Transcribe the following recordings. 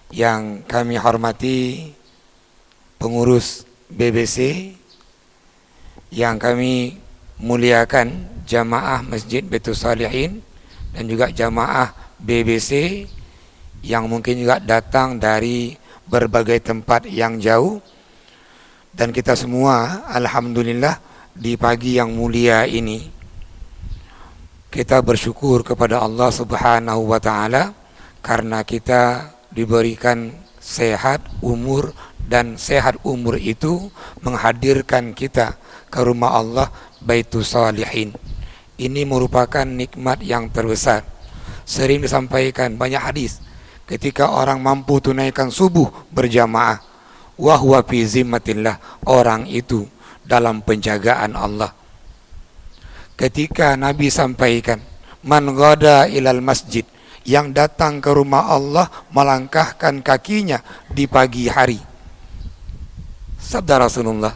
Yang kami hormati pengurus BBC, yang kami muliakan jamaah Masjid Baitul Salihin dan juga jamaah BBC yang mungkin juga datang dari berbagai tempat yang jauh. Dan kita semua alhamdulillah di pagi yang mulia ini kita bersyukur kepada Allah Subhanahu wa taala karena kita diberikan sehat umur, dan sehat umur itu menghadirkan kita ke rumah Allah Baitul Salihin. Ini merupakan nikmat yang terbesar. Sering disampaikan banyak hadis ketika orang mampu tunaikan subuh berjamaah, wa huwa fi zimmatillah, orang itu dalam penjagaan Allah. Ketika Nabi sampaikan, man ghada ilal masjid, yang datang ke rumah Allah melangkahkan kakinya di pagi hari. Sabda Rasulullah,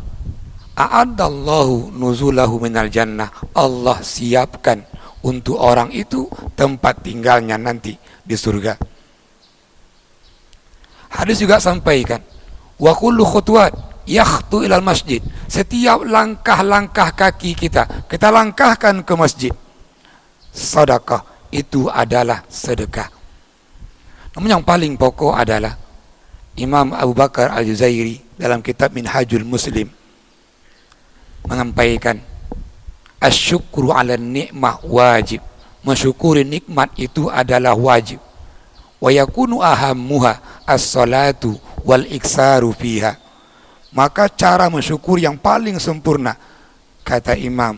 a'addallahu nuzulahu minal jannah, Allah siapkan untuk orang itu tempat tinggalnya nanti di surga. Hadis juga sampaikan, wa kullu khutwat yakhtu ilal masjid, setiap langkah-langkah kaki kita langkahkan ke masjid, sedekah, itu adalah sedekah. Namun yang paling pokok adalah Imam Abu Bakar Al-Jazairi dalam kitab Minhajul Muslim menyampaikan, asyukru ala ni'mah wajib, mensyukuri nikmat itu adalah wajib. Wa yakunu ahammuha as-salatu wal iksaru fiha, maka cara mensyukur yang paling sempurna, kata Imam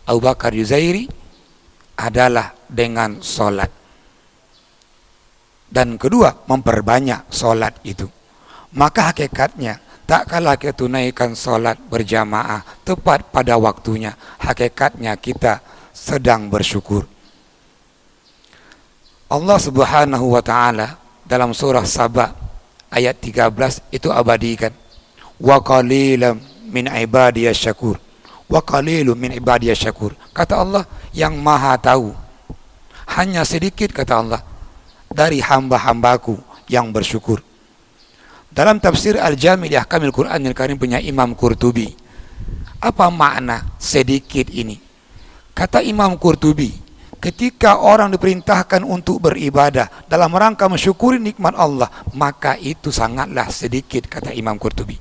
Abu Bakar Al-Jazairi, adalah dengan solat. Dan kedua, memperbanyak solat itu. Maka hakikatnya tak kalah kita tunaikan solat berjamaah tepat pada waktunya, hakikatnya kita sedang bersyukur. Allah Subhanahu wa taala dalam surah Saba ayat 13 itu abadikan, wa qalilan min ibadiyasy syakur, wa qalilun min ibadiyasy syakur. Kata Allah yang maha tahu, hanya sedikit, kata Allah, dari hamba-hambaku yang bersyukur. Dalam tafsir Al-Jami' li Ahkamil Qur'anil Karim punya Imam Qurtubi, apa makna sedikit ini? Kata Imam Qurtubi, ketika orang diperintahkan untuk beribadah dalam rangka mensyukuri nikmat Allah, maka itu sangatlah sedikit, kata Imam Qurtubi.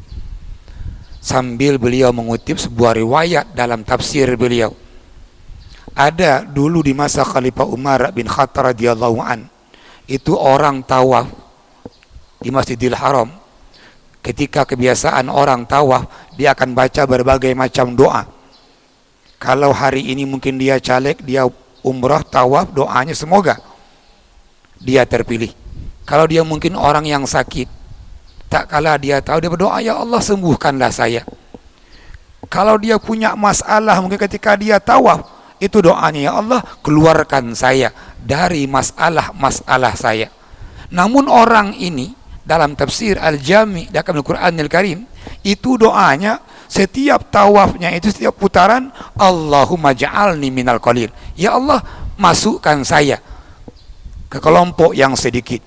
Sambil beliau mengutip sebuah riwayat dalam tafsir beliau, ada dulu di masa Khalifah Umar bin Khattab radhiyallahu an, itu orang tawaf di Masjidil Haram. Ketika kebiasaan orang tawaf, dia akan baca berbagai macam doa. Kalau hari ini mungkin dia caleg, dia umrah tawaf, doanya semoga dia terpilih. Kalau dia mungkin orang yang sakit, tak kala dia tahu, dia berdoa, ya Allah sembuhkanlah saya. Kalau dia punya masalah, mungkin ketika dia tawaf, itu doanya, ya Allah keluarkan saya dari masalah-masalah saya. Namun orang ini dalam tafsir Al-Jami' di Ahkamil Qur'anil Karim, itu doanya setiap tawafnya itu, setiap putaran, Allahumma ja'alni minal qalil, ya Allah masukkan saya ke kelompok yang sedikit.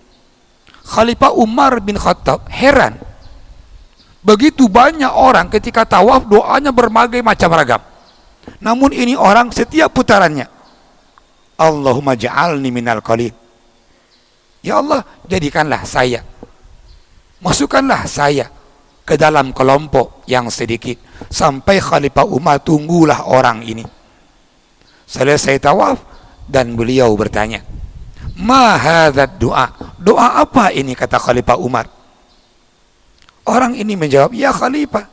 Khalifah Umar bin Khattab heran, begitu banyak orang ketika tawaf doanya berbagai macam ragam, namun ini orang setiap putarannya, Allahumma ja'alni minal qalil, ya Allah jadikanlah saya, masukkanlah saya ke dalam kelompok yang sedikit. Sampai Khalifah Umar tunggulah orang ini selesai tawaf, dan beliau bertanya, ma hadzal doa, doa apa ini, kata Khalifah Umar. Orang ini menjawab, ya Khalifah,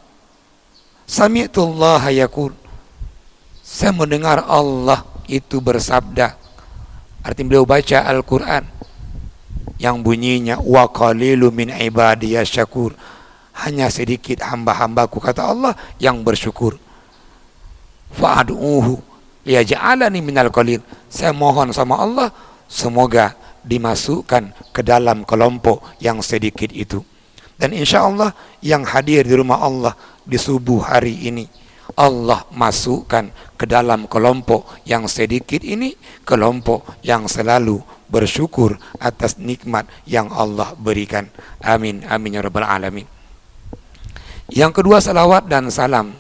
sami'tullaha yaqul, saya mendengar Allah itu bersabda. Artinya beliau baca Al-Quran yang bunyinya, wa qalilu min ibadiyasy syakur, hanya sedikit hamba-hambaku, kata Allah, yang bersyukur. Fa'ad'uhu liyaj'alani minal qalil, saya mohon sama Allah semoga dimasukkan ke dalam kelompok yang sedikit itu. Dan insya Allah yang hadir di rumah Allah di subuh hari ini, Allah masukkan ke dalam kelompok yang sedikit ini, kelompok yang selalu bersyukur atas nikmat yang Allah berikan. Amin, amin ya rabbal alamin. Yang kedua, salawat dan salam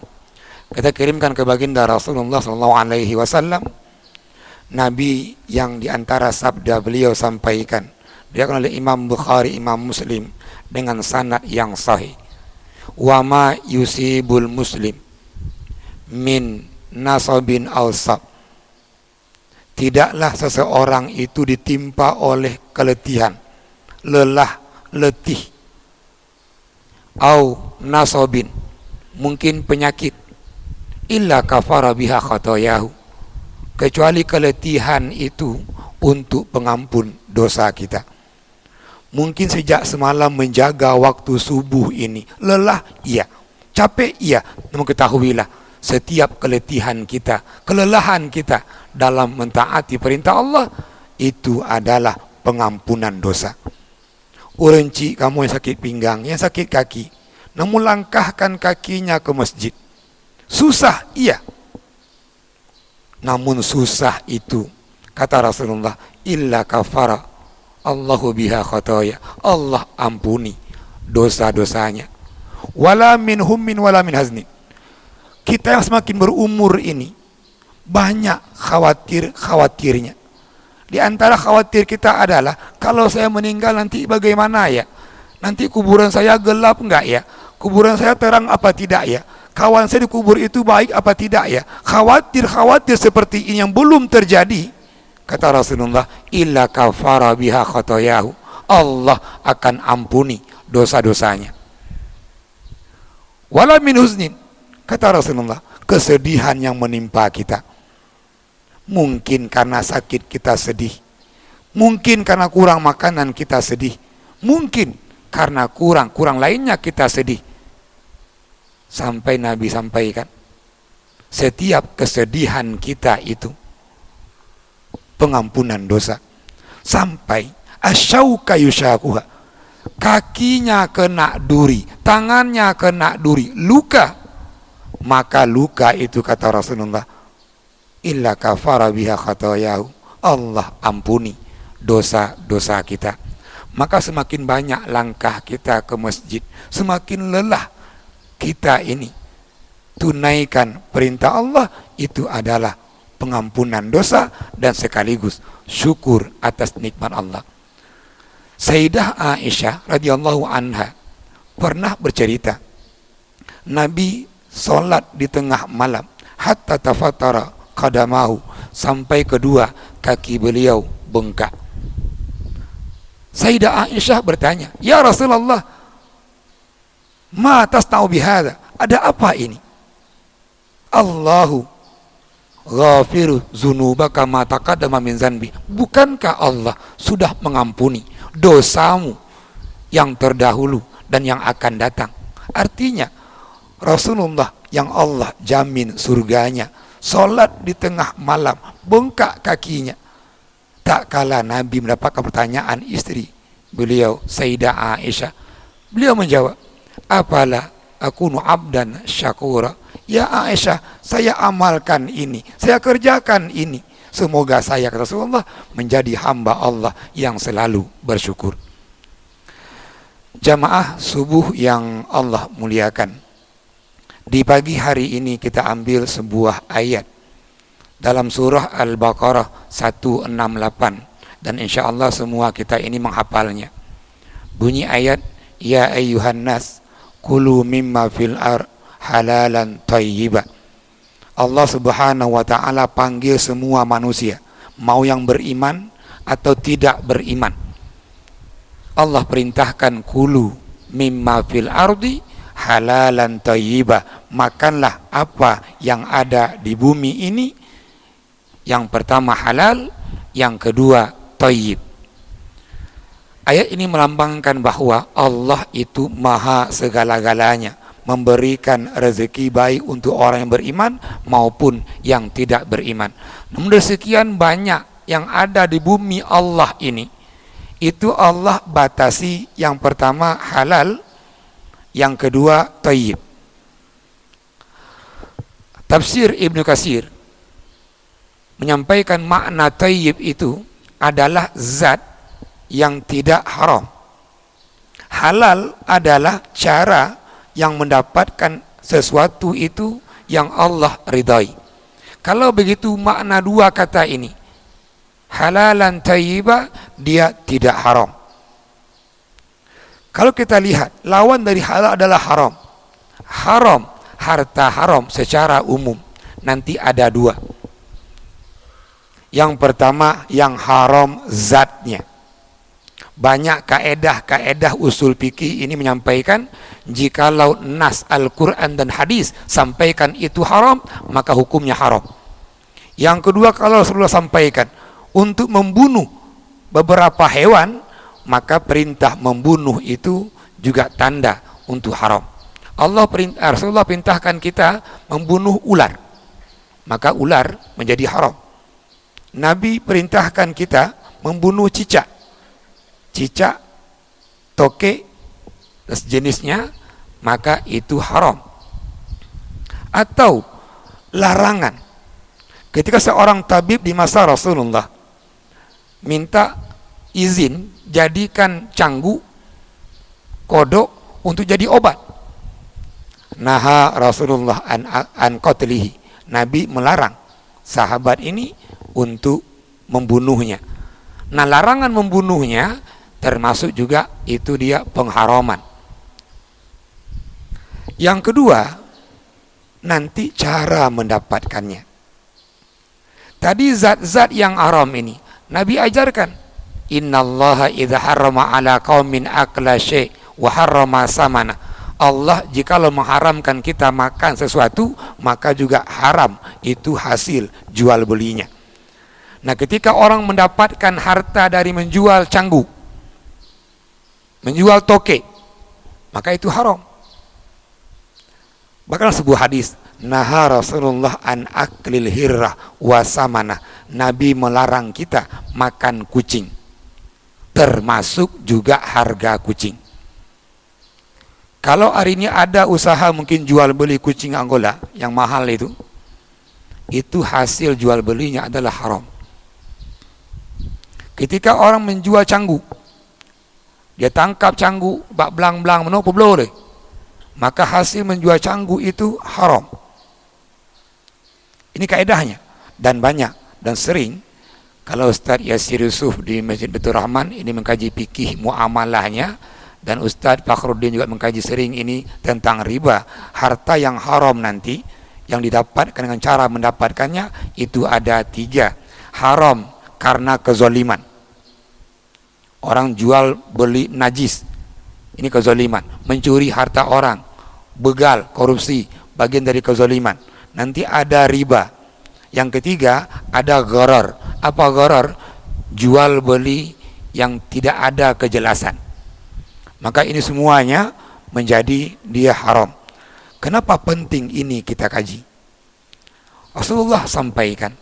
kita kirimkan ke baginda Rasulullah SAW, Nabi yang diantara sabda beliau sampaikan diriwayatkan oleh Imam Bukhari, Imam Muslim dengan sanad yang sahih. Wa ma yusibul muslim min nasabin al-sab, tidaklah seseorang itu ditimpa oleh keletihan, lelah, letih, au nasabin, mungkin penyakit, illa kafara biha khatayahu, kecuali keletihan itu untuk pengampun dosa kita. Mungkin sejak semalam menjaga waktu subuh ini, lelah, iya, capek, iya, namun ketahuilah setiap keletihan kita, kelelahan kita dalam mentaati perintah Allah itu adalah pengampunan dosa. Urenci kamu yang sakit pinggang, yang sakit kaki, namun langkahkan kakinya ke masjid. Susah, iya. Namun susah itu, kata Rasulullah, illa kafara Allahu biha khataya, Allah ampuni dosa-dosanya. Wala min hummin wala min haznin. Kita yang semakin berumur ini banyak khawatirnya. Di antara khawatir kita adalah, kalau saya meninggal nanti bagaimana ya? Nanti kuburan saya gelap enggak ya? Kuburan saya terang apa tidak ya? Kawan saya dikubur itu baik apa tidak ya? Khawatir seperti ini yang belum terjadi, kata Rasulullah, illa kafara biha khatayahu, Allah akan ampuni dosa-dosanya. Wala min huznin, kata Rasulullah, kesedihan yang menimpa kita, mungkin karena sakit kita sedih, mungkin karena kurang makanan kita sedih, mungkin karena kurang lainnya kita sedih. Sampai Nabi sampaikan, setiap kesedihan kita itu pengampunan dosa. Sampai asyauka yushakuha, kakinya kena duri, tangannya kena duri, luka, maka luka itu, kata Rasulullah, illa kafara biha khatayahu, Allah ampuni dosa-dosa kita. Maka semakin banyak langkah kita ke masjid, semakin lelah kita ini tunaikan perintah Allah, itu adalah pengampunan dosa dan sekaligus syukur atas nikmat Allah. Sayyidah Aisyah radhiyallahu anha pernah bercerita, Nabi sholat di tengah malam hatta tafatara qadamahu, sampai kedua kaki beliau bengkak. Sayyidah Aisyah bertanya, ya Rasulullah, ma tasna'u bihadza, ada apa ini? Allahu ghafiru dzunubaka ma taqaddama min zanbi, bukankah Allah sudah mengampuni dosamu yang terdahulu dan yang akan datang? Artinya Rasulullah yang Allah jamin surganya, sholat di tengah malam, bengkak kakinya. Tak kala Nabi mendapatkan pertanyaan istri beliau, Sayyidah Aisyah, beliau menjawab, apalah akunu abdan syakura, ya Aisyah, saya amalkan ini, saya kerjakan ini, semoga saya, kata Rasulullah, menjadi hamba Allah yang selalu bersyukur. Jamaah subuh yang Allah muliakan, di pagi hari ini kita ambil sebuah ayat dalam surah Al-Baqarah 168, dan insya Allah semua kita ini menghafalnya. Bunyi ayat, ya ayyuhan nas kulu mimma fil ar halalan thayyiba. Allah subhanahu wa ta'ala panggil semua manusia, mau yang beriman atau tidak beriman. Allah perintahkan kulu mimma fil ardi halalan thayyiba, makanlah apa yang ada di bumi ini. Yang pertama halal, yang kedua thayyib. Ayat ini melambangkan bahwa Allah itu maha segala-galanya, memberikan rezeki baik untuk orang yang beriman maupun yang tidak beriman. Namun dari sekian banyak yang ada di bumi Allah ini, itu Allah batasi, yang pertama halal, yang kedua thayyib. Tafsir Ibnu Katsir menyampaikan makna thayyib itu adalah zat yang tidak haram. Halal adalah cara yang mendapatkan sesuatu itu yang Allah ridai. Kalau begitu makna dua kata ini, halalan thayyibah, dia tidak haram. Kalau kita lihat, lawan dari halal adalah haram. Haram, harta haram secara umum, nanti ada dua. Yang pertama, yang haram zatnya. Banyak kaedah-kaedah usul fikih ini menyampaikan, jikalau nas Al-Quran dan hadis sampaikan itu haram, maka hukumnya haram. Yang kedua, kalau Rasulullah sampaikan untuk membunuh beberapa hewan, maka perintah membunuh itu juga tanda untuk haram. Rasulullah perintahkan kita membunuh ular, maka ular menjadi haram. Nabi perintahkan kita membunuh cicak, toke, dan sejenisnya, maka itu haram. Atau larangan, ketika seorang tabib di masa Rasulullah minta izin jadikan canggu, kodok untuk jadi obat, naha Rasulullah an qatlihi, Nabi melarang sahabat ini untuk membunuhnya. Nah, larangan membunuhnya termasuk juga itu dia pengharaman. Yang kedua, nanti cara mendapatkannya. Tadi zat-zat yang haram ini Nabi ajarkan, innallaha idza harrama ala qaumin akla syai' wa harrama samana. Allah jikalau mengharamkan kita makan sesuatu, maka juga haram itu hasil jual belinya. Nah, ketika orang mendapatkan harta dari menjual canggu, menjual toke, maka itu haram. Bahkan sebuah hadis, naha Rasulullah an aklil hirrah wa samana. Nabi melarang kita makan kucing, termasuk juga harga kucing. Kalau hari ini ada usaha mungkin jual beli kucing Angola yang mahal itu hasil jual belinya adalah haram. Ketika orang menjual canggu, dia tangkap canggu, bak belang-belang menopo boleh, maka hasil menjual canggu itu haram. Ini kaedahnya, dan banyak dan sering. Kalau Ustaz Yasir Yusuf di Masjid Baitur Rahman ini mengkaji fikih muamalahnya, dan Ustaz Fakhruddin juga mengkaji sering ini tentang riba. Harta yang haram nanti yang didapatkan dengan cara mendapatkannya itu ada 3. Haram karena kezaliman. Orang jual beli najis, ini kezaliman. Mencuri harta orang, begal, korupsi, bagian dari kezaliman. Nanti ada riba. Yang ketiga ada gharar. Apa gharar? Jual beli yang tidak ada kejelasan. Maka ini semuanya menjadi dia haram. Kenapa penting ini kita kaji? Rasulullah sampaikan,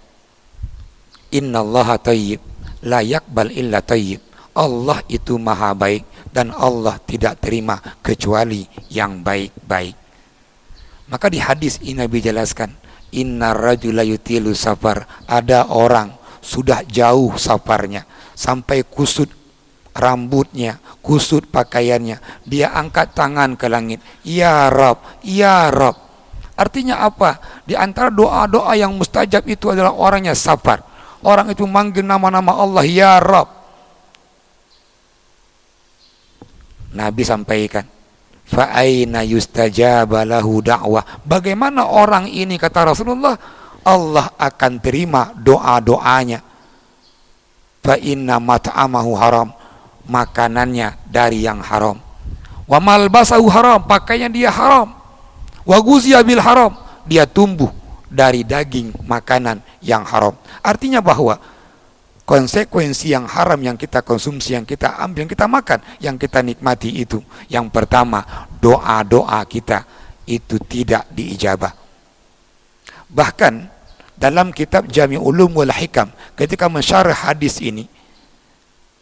innallaha thayyib la yaqbal illa thayyib. Allah itu maha baik dan Allah tidak terima kecuali yang baik-baik. Maka di hadis ini Nabi jelaskan, innar rajula yutilu safar. Ada orang sudah jauh safarnya, sampai kusut rambutnya, kusut pakaiannya, dia angkat tangan ke langit, ya Rabb, ya Rabb. Artinya apa? Di antara doa-doa yang mustajab itu adalah orangnya safar. Orang itu manggil nama-nama Allah, ya Rabb. Nabi sampaikan, fa aina yustajaba lahu da'wah. Bagaimana orang ini, kata Rasulullah, Allah akan terima doa-doanya. Fa inna mat'amahu haram, makanannya dari yang haram. Wa malbasahu haram, pakainya dia haram. Wa guziya bil haram, dia tumbuh dari daging makanan yang haram. Artinya bahwa konsekuensi yang haram yang kita konsumsi, yang kita ambil, yang kita makan, yang kita nikmati itu, yang pertama, doa-doa kita itu tidak diijabah. Bahkan dalam kitab Jami' Ulum wal Hikam, ketika mensyarah hadis ini,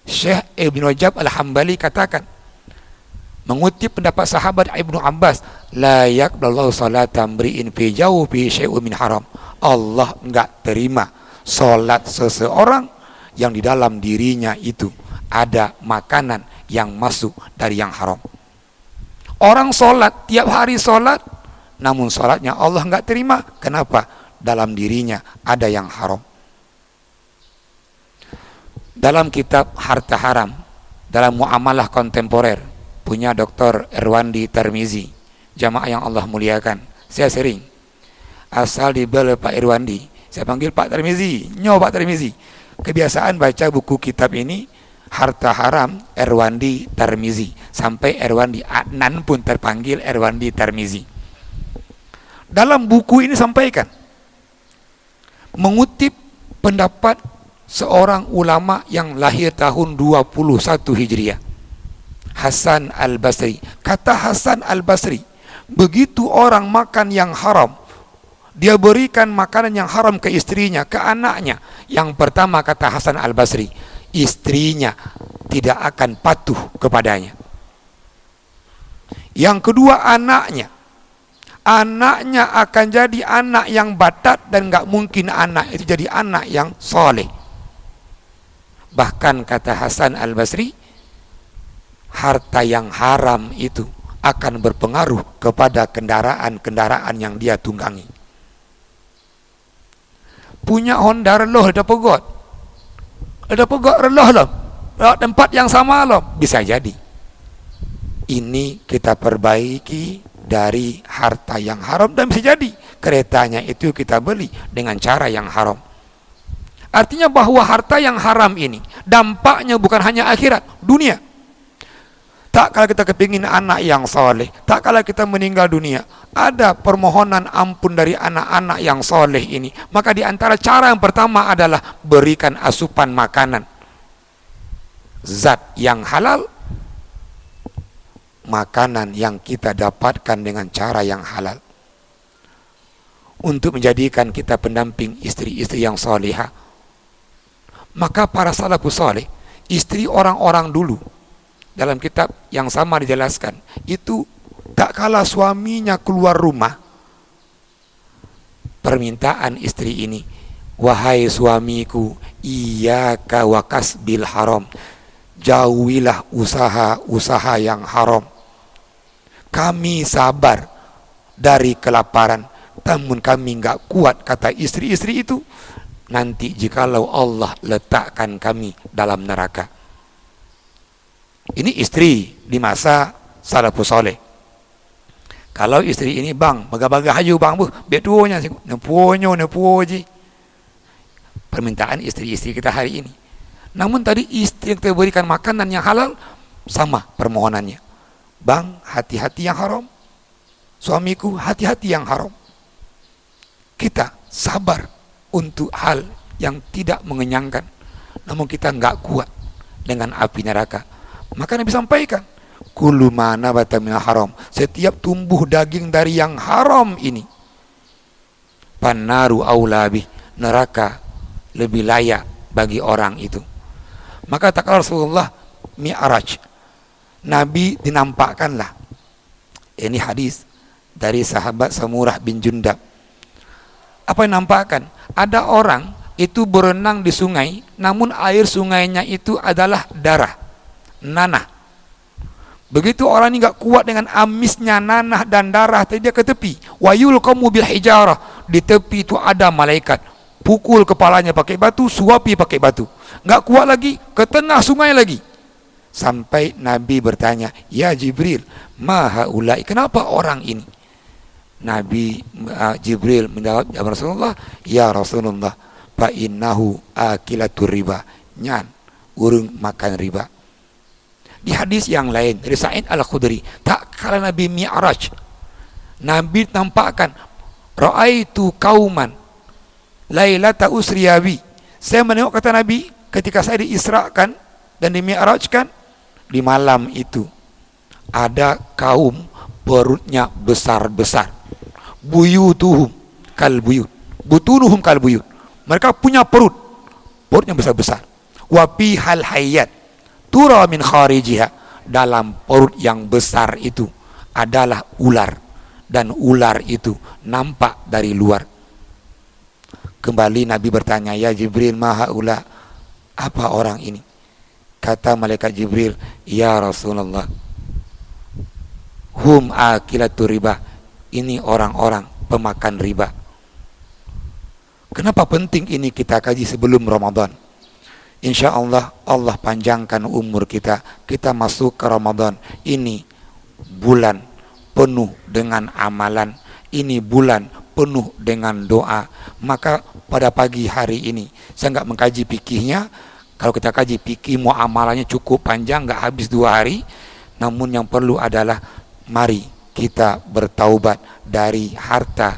Syekh Ibn Rajab Al-Hambali katakan, mengutip pendapat sahabat Ibnu Abbas, la yaqbalallahu salata mri'in fi jawfi syai'un min haram. Allah enggak terima salat seseorang yang di dalam dirinya itu ada makanan yang masuk dari yang haram. Orang sholat, tiap hari sholat, namun sholatnya Allah nggak terima. Kenapa? Dalam dirinya ada yang haram. Dalam kitab Harta Haram, dalam muamalah kontemporer, punya Dr. Erwandi Tarmizi, jamaah yang Allah muliakan. Saya sering asal dibel Pak Irwandi, saya panggil Pak Tarmizi, Pak Tarmizi. Kebiasaan baca buku kitab ini, Harta Haram Erwandi Tarmizi, sampai Erwandi Adnan pun terpanggil Erwandi Tarmizi. Dalam buku ini sampaikan, mengutip pendapat seorang ulama yang lahir tahun 21 Hijriah, Hasan Al-Basri. Kata Hasan Al-Basri, begitu orang makan yang haram, dia berikan makanan yang haram ke istrinya, ke anaknya. Yang pertama, kata Hasan Al-Basri, istrinya tidak akan patuh kepadanya. Yang kedua, anaknya akan jadi anak yang batat, dan gak mungkin anak itu jadi anak yang soleh. Bahkan kata Hasan Al-Basri, harta yang haram itu akan berpengaruh kepada kendaraan-kendaraan yang dia tunggangi. Punya Honda reloh ada pegot reloh loh, tempat yang sama loh, bisa jadi ini kita perbaiki dari harta yang haram, dan bisa jadi keretanya itu kita beli dengan cara yang haram. Artinya bahwa harta yang haram ini dampaknya bukan hanya akhirat, dunia. Tak kala kita kepingin anak yang soleh, tak kala kita meninggal dunia, ada permohonan ampun dari anak-anak yang soleh ini, maka di antara cara yang pertama adalah berikan asupan makanan zat yang halal, makanan yang kita dapatkan dengan cara yang halal, untuk menjadikan kita pendamping istri-istri yang solehah. Maka para salafus saleh, istri orang-orang dulu, dalam kitab yang sama dijelaskan, itu tak kala suaminya keluar rumah, permintaan istri ini, wahai suamiku, iyyaka wa kasbil haram, jauhilah usaha-usaha yang haram. Kami sabar dari kelaparan, namun kami enggak kuat, kata istri-istri itu, nanti jikalau Allah letakkan kami dalam neraka. Ini istri di masa salafus saleh. Kalau istri ini, bang, baga-baga hayu bang, betuonya sih, nepuoji. Permintaan istri-istri kita hari ini. Namun tadi istri yang kita berikan makanan yang halal, sama permohonannya. Bang, hati-hati yang haram. Suamiku, hati-hati yang haram. Kita sabar untuk hal yang tidak mengenyangkan, namun kita nggak kuat dengan api neraka. Maka Nabi sampaikan, kullu ma nabata minal haram, setiap tumbuh daging dari yang haram ini, pannaru aulabi, neraka lebih layak bagi orang itu. Maka tak Rasulullah Mi'raj, Nabi dinampakkanlah. Ini hadis dari sahabat Samurah bin Jundab. Apa yang nampakkan? Ada orang itu berenang di sungai, namun air sungainya itu adalah darah, nanah. Begitu orang ini nggak kuat dengan amisnya nanah dan darah, tadi dia ke tepi. Wayul kamu bil hijarah, di tepi itu ada malaikat, pukul kepalanya pakai batu, suapi pakai batu. Nggak kuat lagi, ke tengah sungai lagi. Sampai Nabi bertanya, ya Jibril, ma haulai, kenapa orang ini? Nabi Jibril menjawab, ya Rasulullah, ya Rasulullah, fa innahu akilatur riba, nyan urung makan riba. Di hadis yang lain dari Sa'id Al-Khudri, tak kala Nabi Mi'raj, Nabi tampakkan, ra'aitu kauman lailata usriyabi, saya menengok, kata Nabi, ketika saya diisrakan dan dimi'rajkan, di malam itu ada kaum perutnya besar-besar, buyutuhum kal buyut, butunuhum kal buyut, mereka punya perutnya besar-besar, wa hal hayat tura min kharijiha, dalam perut yang besar itu adalah ular, dan ular itu nampak dari luar. Kembali Nabi bertanya, ya Jibril, maha ula, Apa orang ini? Kata malaikat Jibril, ya Rasulullah, hum akilatu riba. Ini orang-orang pemakan riba. Kenapa penting ini kita kaji sebelum Ramadan? Insya Allah, Allah panjangkan umur kita. Kita masuk ke Ramadan. Ini bulan penuh dengan amalan. Ini bulan penuh dengan doa. Maka pada pagi hari ini, saya nggak mengkaji fikihnya. Kalau kita kaji fikih, mau amalannya cukup panjang, nggak habis 2 hari. Namun yang perlu adalah mari kita bertaubat dari harta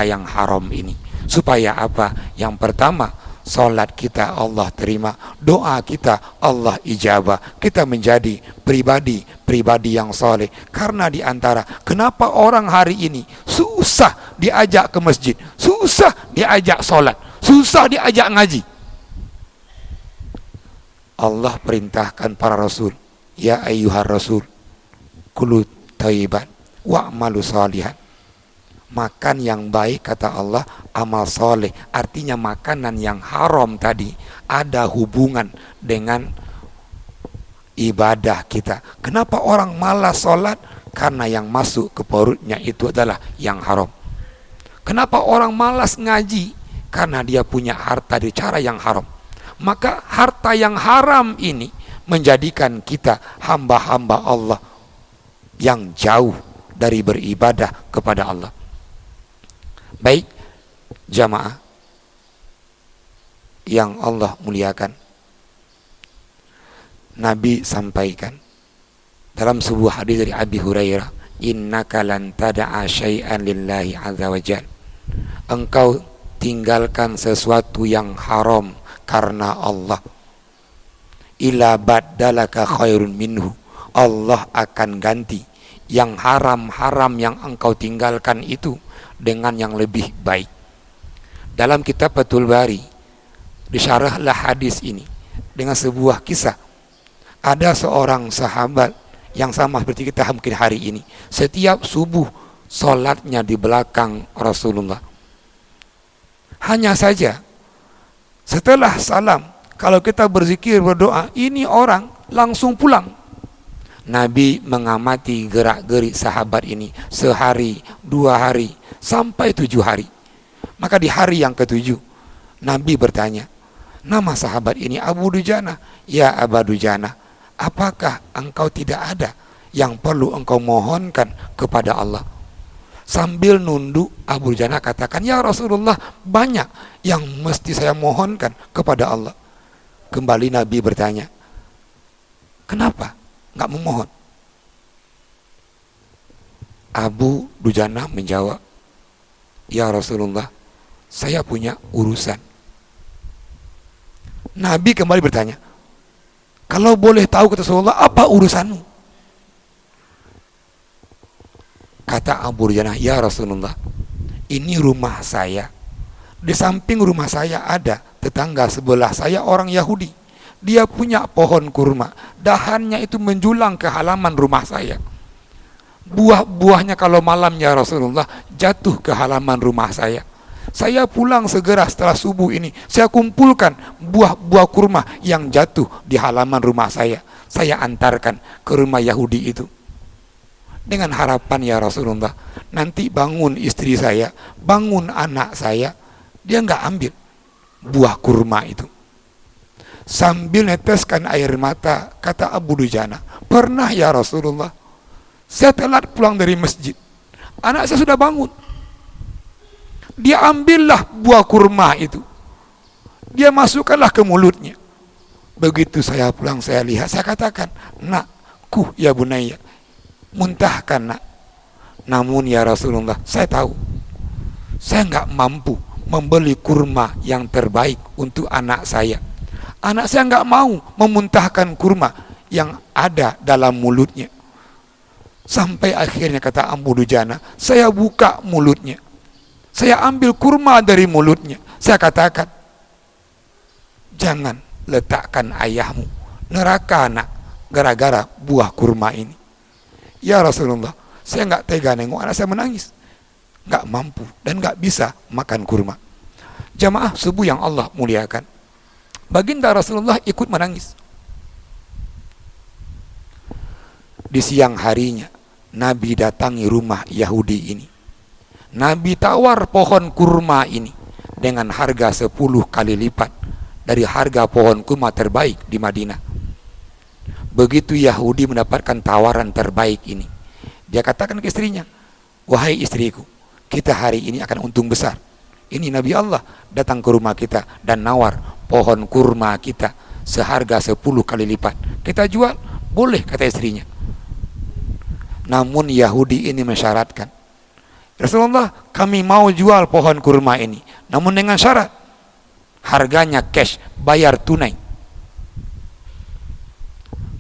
yang haram ini. Supaya apa? Yang pertama, salat kita Allah terima, doa kita Allah ijabah, kita menjadi pribadi yang soleh. Karena diantara kenapa orang hari ini susah diajak ke masjid, susah diajak salat, susah diajak ngaji. Allah perintahkan para rasul, ya ayyuhar rasul, kulu thayyiban wa'malu shalihan. Makan yang baik, kata Allah, amal soleh. Artinya makanan yang haram tadi ada hubungan dengan ibadah kita. Kenapa orang malas sholat? Karena yang masuk ke perutnya itu adalah yang haram. Kenapa orang malas ngaji? Karena dia punya harta di cara yang haram. Maka harta yang haram ini menjadikan kita hamba-hamba Allah yang jauh dari beribadah kepada Allah. Baik jamaah yang Allah muliakan, Nabi sampaikan dalam sebuah hadis dari Abi Hurairah, innaka lan tada'a syai'an lillahi azza wa jalla. Engkau tinggalkan sesuatu yang haram karena Allah, ila baddalaka khairun minhu. Allah akan ganti yang haram-haram yang engkau tinggalkan itu dengan yang lebih baik. Dalam kitab Fathul Bari disyarahlah hadis ini dengan sebuah kisah. Ada seorang sahabat yang sama seperti kita mungkin hari ini, setiap subuh sholatnya di belakang Rasulullah. Hanya saja setelah salam, kalau kita berzikir berdoa, ini orang langsung pulang. Nabi mengamati gerak-gerik sahabat ini sehari, 2 hari, sampai 7 hari. Maka di hari yang ke-7, Nabi bertanya, nama sahabat ini Abu Dujana. Ya Abu Dujana, apakah engkau tidak ada yang perlu engkau mohonkan kepada Allah? Sambil nunduk, Abu Dujana katakan, ya Rasulullah, banyak yang mesti saya mohonkan kepada Allah. Kembali Nabi bertanya, kenapa nggak memohon? Abu Dujana menjawab, ya Rasulullah, saya punya urusan. Nabi kembali bertanya, kalau boleh tahu kata Rasulullah, apa urusanmu? Kata Abu Dujana, ya Rasulullah, ini rumah saya. Di samping rumah saya ada tetangga sebelah saya orang Yahudi. Dia punya pohon kurma, dahannya itu menjulang ke halaman rumah saya. Buah-buahnya kalau malam ya Rasulullah jatuh ke halaman rumah saya. Saya pulang segera setelah subuh ini, saya kumpulkan buah-buah kurma yang jatuh di halaman rumah saya. Saya antarkan ke rumah Yahudi itu. Dengan harapan ya Rasulullah, nanti bangun istri saya, bangun anak saya, dia nggak ambil buah kurma itu. Sambil neteskan air mata, kata Abu Dujana, pernah ya Rasulullah, saya telat pulang dari masjid, anak saya sudah bangun, dia ambillah buah kurma itu, dia masukkanlah ke mulutnya. Begitu saya pulang, saya lihat, saya katakan, nakku ya bunaya, muntahkan nak. Namun ya Rasulullah, saya tahu saya nggak mampu membeli kurma yang terbaik untuk anak saya. Anak saya nggak mau memuntahkan kurma yang ada dalam mulutnya. Sampai akhirnya kata Abu Dujana, saya buka mulutnya, saya ambil kurma dari mulutnya, saya katakan, jangan letakkan ayahmu neraka nak gara-gara buah kurma ini. Ya Rasulullah, saya nggak tega nengok anak saya menangis, nggak mampu dan nggak bisa makan kurma. Jamaah subuh yang Allah muliakan, Baginda Rasulullah ikut menangis. Di siang harinya Nabi datangi rumah Yahudi ini. Nabi tawar pohon kurma ini dengan harga 10 kali lipat dari harga pohon kurma terbaik di Madinah. Begitu Yahudi mendapatkan tawaran terbaik ini, dia katakan ke istrinya, "Wahai istriku, kita hari ini akan untung besar. Ini Nabi Allah datang ke rumah kita dan nawar pohon kurma kita seharga 10 kali lipat. Kita jual?" "Boleh," kata istrinya. Namun Yahudi ini mensyaratkan, "Rasulullah, kami mau jual pohon kurma ini, namun dengan syarat harganya cash, bayar tunai."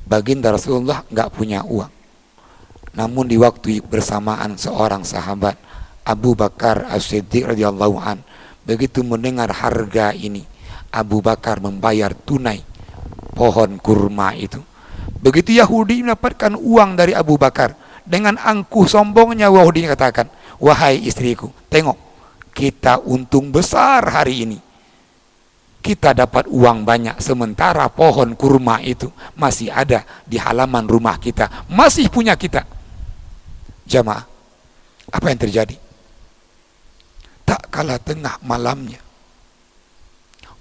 Baginda Rasulullah nggak punya uang. Namun di waktu bersamaan seorang sahabat, Abu Bakar As-Siddiq radhiyallahu an, begitu mendengar harga ini, Abu Bakar membayar tunai pohon kurma itu. Begitu Yahudi mendapatkan uang dari Abu Bakar, dengan angkuh sombongnya Yahudi katakan, "Wahai istriku, tengok, kita untung besar hari ini. Kita dapat uang banyak, sementara pohon kurma itu masih ada di halaman rumah kita, masih punya kita." Jamaah, apa yang terjadi? Tak kala tengah malamnya,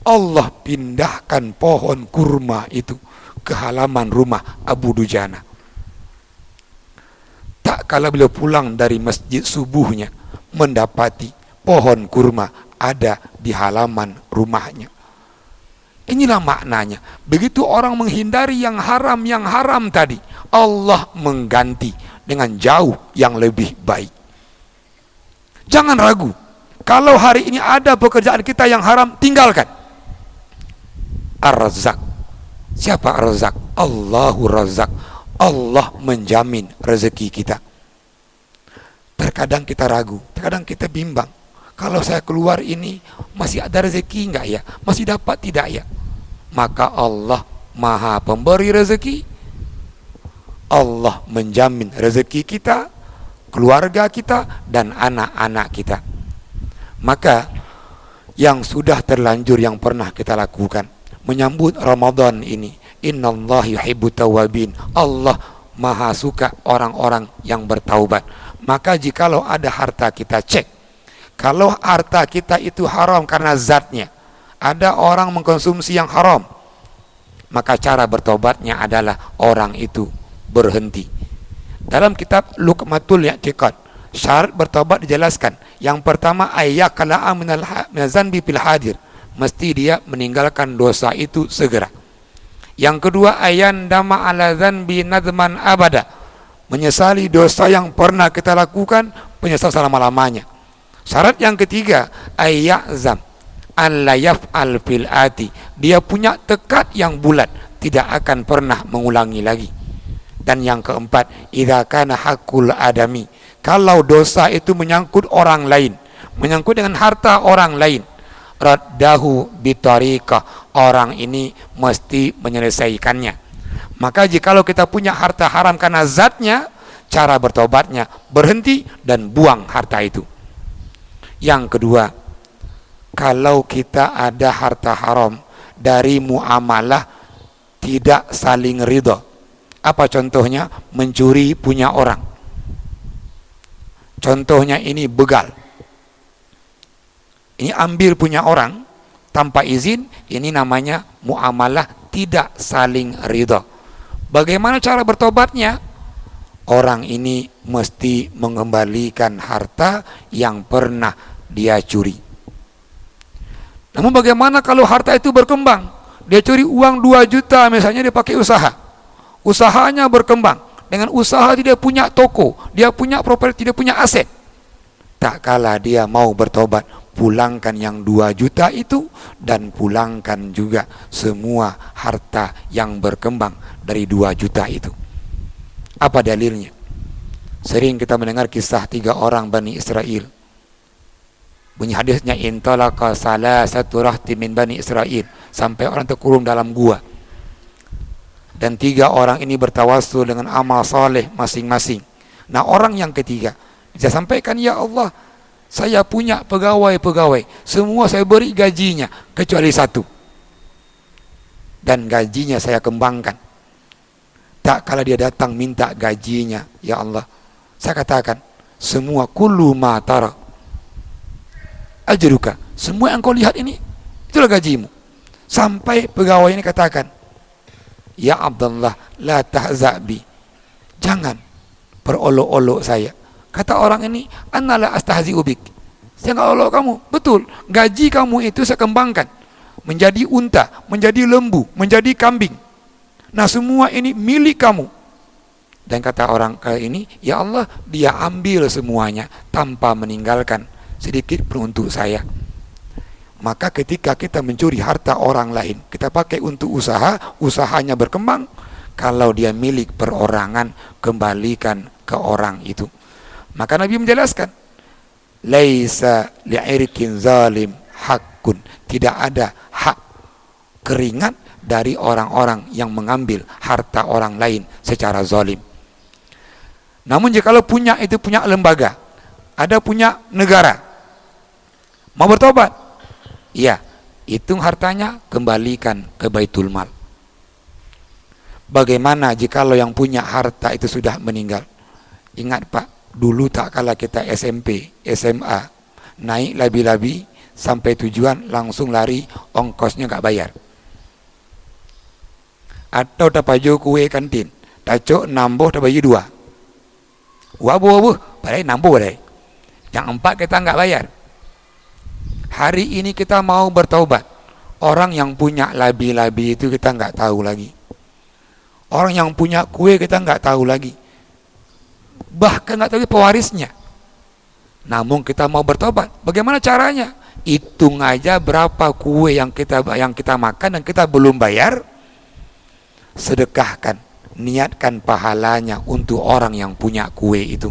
Allah pindahkan pohon kurma itu ke halaman rumah Abu Dujana. Tak kala beliau pulang dari masjid subuhnya, mendapati pohon kurma ada di halaman rumahnya. Inilah maknanya. Begitu orang menghindari yang haram tadi, Allah mengganti dengan jauh yang lebih baik. Jangan ragu. Kalau hari ini ada pekerjaan kita yang haram, tinggalkan. Ar-Razzaq. Siapa Ar-Razzaq? Allahu Razzaq. Allah menjamin rezeki kita. Terkadang kita ragu, terkadang kita bimbang. Kalau saya keluar ini, masih ada rezeki enggak ya? Masih dapat tidak ya? Maka Allah Maha Pemberi rezeki. Allah menjamin rezeki kita, keluarga kita, dan anak-anak kita. Maka yang sudah terlanjur yang pernah kita lakukan menyambut Ramadan ini, innallaha yuhibbut tawwabin, Allah Maha suka orang-orang yang bertaubat. Maka jikalau ada harta kita cek, kalau harta kita itu haram karena zatnya, ada orang mengkonsumsi yang haram, maka cara bertobatnya adalah orang itu berhenti. Dalam kitab Luqmatul I'tiqad, syarat bertobat dijelaskan. Yang pertama, ayyakala'a minal zanbi fil hadir, mesti dia meninggalkan dosa itu segera. Yang kedua, ayan dama ala zanbi nadman abada, menyesali dosa yang pernah kita lakukan, menyesal selama-lamanya. Syarat yang ketiga, ayyazam an la yaf'al fil ati, dia punya tekad yang bulat, tidak akan pernah mengulangi lagi. Dan yang keempat, idza kana haqqul adami, kalau dosa itu menyangkut orang lain, menyangkut dengan harta orang lain, raddahu bitariqah, orang ini mesti menyelesaikannya. Maka jikalau kita punya harta haram karena zatnya, cara bertobatnya berhenti dan buang harta itu. Yang kedua, kalau kita ada harta haram dari muamalah tidak saling ridho. Apa contohnya? Mencuri punya orang. Contohnya ini begal. Ini ambil punya orang tanpa izin, ini namanya muamalah tidak saling ridho. Bagaimana cara bertobatnya? Orang ini mesti mengembalikan harta yang pernah dia curi. Namun bagaimana kalau harta itu berkembang? Dia curi uang 2 juta misalnya, dia pakai usaha. Usahanya berkembang. Dengan usaha dia punya toko, dia punya properti, dia punya aset. Tak kala dia mau bertobat, pulangkan yang 2 juta itu dan pulangkan juga semua harta yang berkembang dari 2 juta itu. Apa dalilnya? Sering kita mendengar kisah 3 orang Bani Israel. Bunyi hadisnya, intalaqa salasatu rahti min Bani Israel, sampai orang terkurung dalam gua. Dan 3 orang ini bertawassul dengan amal saleh masing-masing. Nah, orang yang ketiga dia sampaikan, ya Allah, saya punya pegawai-pegawai, semua saya beri gajinya kecuali 1. dan gajinya saya kembangkan. Tak kala dia datang minta gajinya, ya Allah, saya katakan, semua kullu ma tara ajruka, semua yang kau lihat ini, itulah gajimu. Sampai pegawai ini katakan, ya Abdullah, la tahza' bi, jangan perolok-olok saya. Kata orang ini, anna la astahzi'u bik, saya enggak olok kamu. Betul, gaji kamu itu saya kembangkan menjadi unta, menjadi lembu, menjadi kambing. Nah, semua ini milik kamu. Dan kata orang ini, ya Allah, dia ambil semuanya tanpa meninggalkan sedikit pun untuk saya. Maka ketika kita mencuri harta orang lain, kita pakai untuk usaha, usahanya berkembang. Kalau dia milik perorangan, kembalikan ke orang itu. Maka Nabi menjelaskan, laisa li'irkin zalim hakun, tidak ada hak keringat dari orang-orang yang mengambil harta orang lain secara zalim. Namun jikalau punya itu punya lembaga, ada punya negara, mau bertobat, iya, hitung hartanya, kembalikan ke Baitul Mal. Bagaimana jikalau yang punya harta itu sudah meninggal? Ingat Pak, dulu tak kala kita SMP, SMA, naik labi-labi sampai tujuan langsung lari, ongkosnya gak bayar. Atau tapaju kue kantin, tacok nambuh tabayu 2. Wabuh, padahal nambuh padahal. Yang 4 kita nggak bayar. Hari ini kita mau bertaubat. Orang yang punya labi-labi itu kita nggak tahu lagi. Orang yang punya kue kita nggak tahu lagi. Bahkan nggak tahu pewarisnya. Namun kita mau bertobat. Bagaimana caranya? Hitung aja berapa kue yang kita makan dan kita belum bayar. Sedekahkan, niatkan pahalanya untuk orang yang punya kue itu.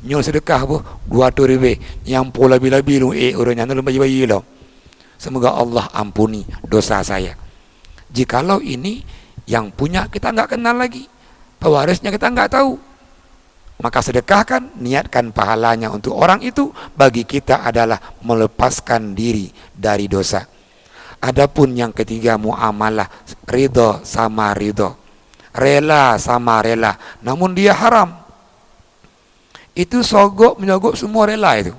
Nyol sedekah bu 200 ribu yang pola labi-labi lu orangnya lu bayi-bayi lo. Semoga Allah ampuni dosa saya. Jikalau ini yang punya kita nggak kenal lagi, pewarisnya kita nggak tahu, maka sedekahkan, niatkan pahalanya untuk orang itu. Bagi kita adalah melepaskan diri dari dosa. Adapun yang ketiga, muamalah ridho sama ridho, rela sama rela, namun dia haram. Itu sogok menyogok semua rela itu.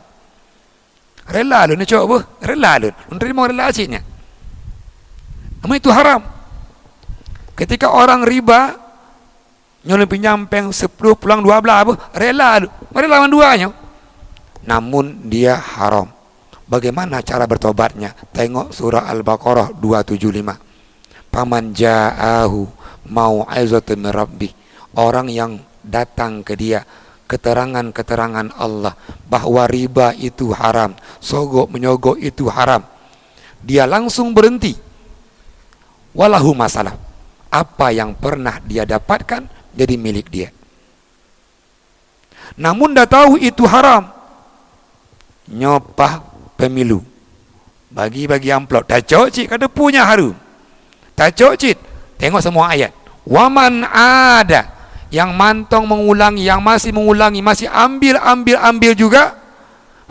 Rela lu ni coba, rela lu, menerima rela asiknya. Namun itu haram. Ketika orang riba nyolong pinjam peng 10 pulang 12 apa, rela lu, rela duanya. Namun dia haram. Bagaimana cara bertobatnya? Tengok surah Al-Baqarah 275. Paman ja'ahu mau'izatun min rabbih. Orang yang datang ke dia keterangan-keterangan Allah bahwa riba itu haram, sogok menyogok itu haram, dia langsung berhenti. Walahu masalah. Apa yang pernah dia dapatkan jadi milik dia. Namun dah tahu itu haram, nyopah pemilu, bagi-bagi amplop, tak cocit, kata punya harum, tak cocit. Tengok semua ayat. Waman ada yang mantong mengulangi, yang masih mengulangi, masih ambil juga,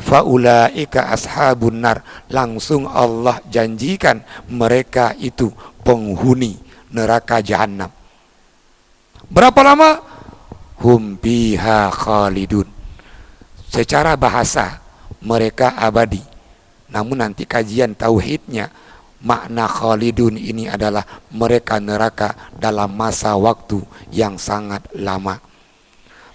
faulaika ashabun nar, langsung Allah janjikan mereka itu penghuni neraka jahanam. Berapa lama? Hum biha khalidun. Secara bahasa mereka abadi. Namun nanti kajian tauhidnya, makna khalidun ini adalah mereka neraka dalam masa waktu yang sangat lama.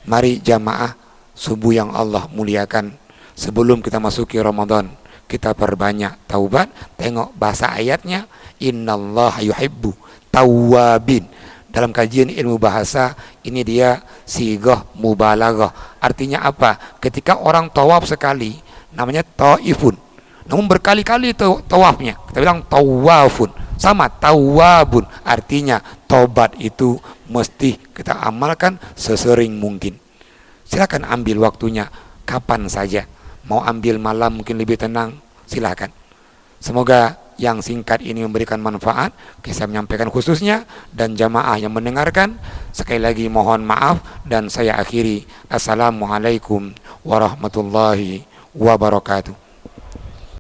Mari jamaah subuh yang Allah muliakan, sebelum kita masuki Ramadan, kita perbanyak taubat. Tengok bahasa ayatnya, innallaha yuhibbu tawwabin. Dalam kajian ilmu bahasa ini dia sigah mubalaghah. Artinya apa? Ketika orang tawaf sekali namanya taifun, namun berkali-kali tawafnya kita bilang tawafun. Sama tawabun, artinya tobat itu mesti kita amalkan sesering mungkin. Silakan ambil waktunya kapan saja. Mau ambil malam mungkin lebih tenang, silakan. Semoga yang singkat ini memberikan manfaat. Saya menyampaikan khususnya, dan jamaah yang mendengarkan, sekali lagi mohon maaf, dan saya akhiri. Assalamualaikum warahmatullahi wabarakatuh.